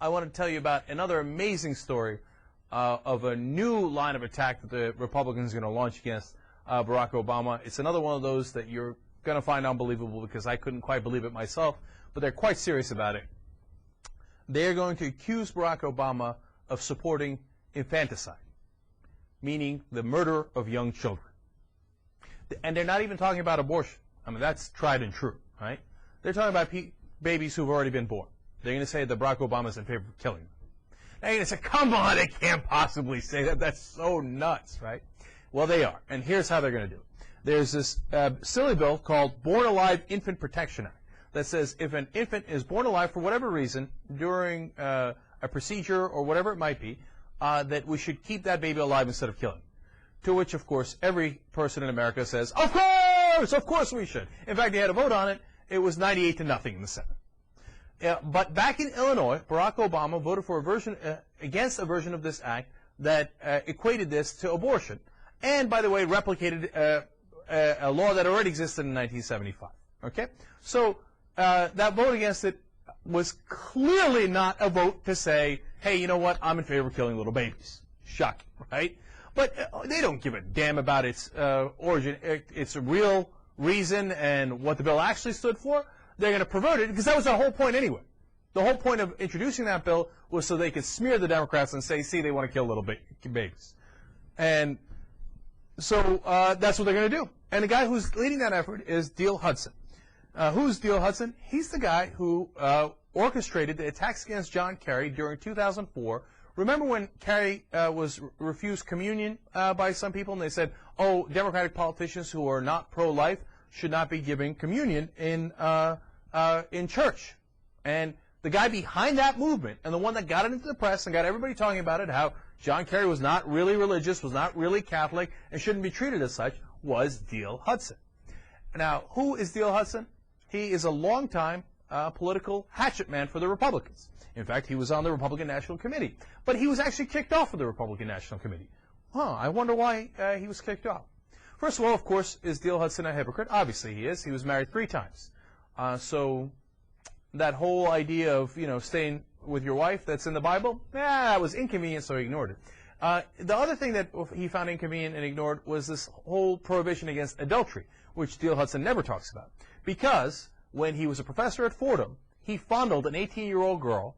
I want to tell you about another amazing story of a new line of attack that the Republicans are going to launch against Barack Obama. It's another one of those that you're going to find unbelievable because I couldn't quite believe it myself, but they're quite serious about it. They're going to accuse Barack Obama of supporting infanticide, meaning the murder of young children. And they're not even talking about abortion. I mean, that's tried and true, right? They're talking about babies who've already been born. They're going to say that Barack Obama's in favor of killing them. Now you're going to say, come on, they can't possibly say that. That's so nuts, right? Well, they are. And here's how they're going to do it. There's this silly bill called Born Alive Infant Protection Act that says if an infant is born alive for whatever reason during a procedure or whatever it might be, that we should keep that baby alive instead of killing him. To which, of course, every person in America says, of course we should. In fact, they had a vote on it. It was 98-0 in the Senate. But back in Illinois, Barack Obama voted for against a version of this act that equated this to abortion. And, by the way, replicated a law that already existed in 1975. Okay? So that vote against it was clearly not a vote to say, hey, you know what, I'm in favor of killing little babies. Shocking, right? But they don't give a damn about its origin, its real reason and what the bill actually stood for. They're going to pervert it because that was the whole point anyway. The whole point of introducing that bill was so they could smear the Democrats and say, see, they want to kill little babies. And so that's what they're going to do. And the guy who's leading that effort is Diehl Hudson. Who's Diehl Hudson? He's the guy who orchestrated the attacks against John Kerry during 2004. Remember when Kerry was refused communion by some people, and they said, oh, Democratic politicians who are not pro-life should not be giving communion in church. And the guy behind that movement, and the one that got it into the press and got everybody talking about it, how John Kerry was not really religious, was not really Catholic, and shouldn't be treated as such, was Diehl Hudson. Now, who is Diehl Hudson? He is a longtime political hatchet man for the Republicans. In fact, he was on the Republican National Committee. But he was actually kicked off of the Republican National Committee. I wonder why he was kicked off. First of all, of course, is Diehl Hudson a hypocrite? Obviously he is. He was married 3 times. So that whole idea of, staying with your wife that's in the Bible, that was inconvenient, so he ignored it. The other thing that he found inconvenient and ignored was this whole prohibition against adultery, which Diehl Hudson never talks about. Because when he was a professor at Fordham, he fondled an 18-year-old girl,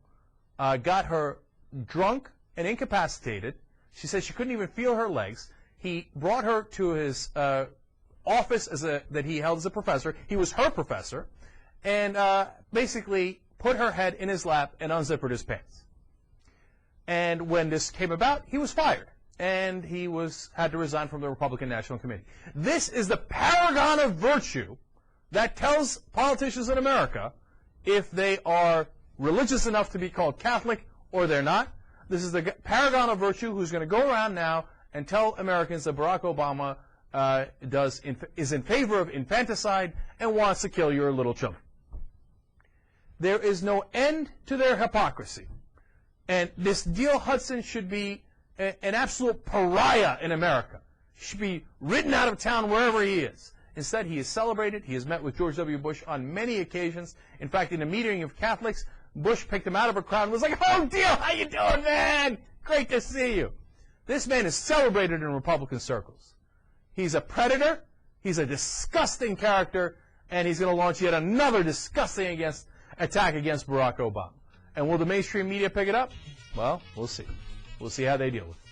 got her drunk and incapacitated. She said she couldn't even feel her legs. He brought her to his office that he held as a professor. He was her professor, and basically put her head in his lap and unzippered his pants. And when this came about, he was fired, and he had to resign from the Republican National Committee. This is the paragon of virtue that tells politicians in America if they are religious enough to be called Catholic or they're not. This is the paragon of virtue who's going to go around now and tell Americans that Barack Obama is in favor of infanticide and wants to kill your little children. There is no end to their hypocrisy. And this Diehl Hudson should be an absolute pariah in America. He should be ridden out of town wherever he is. Instead, he is celebrated. He has met with George W. Bush on many occasions. In fact, in a meeting of Catholics, Bush picked him out of a crowd and was like, oh, Diehl, how you doing, man? Great to see you. This man is celebrated in Republican circles. He's a predator. He's a disgusting character. And he's going to launch yet another disgusting attack against Barack Obama. And will the mainstream media pick it up? Well, we'll see. We'll see how they deal with it.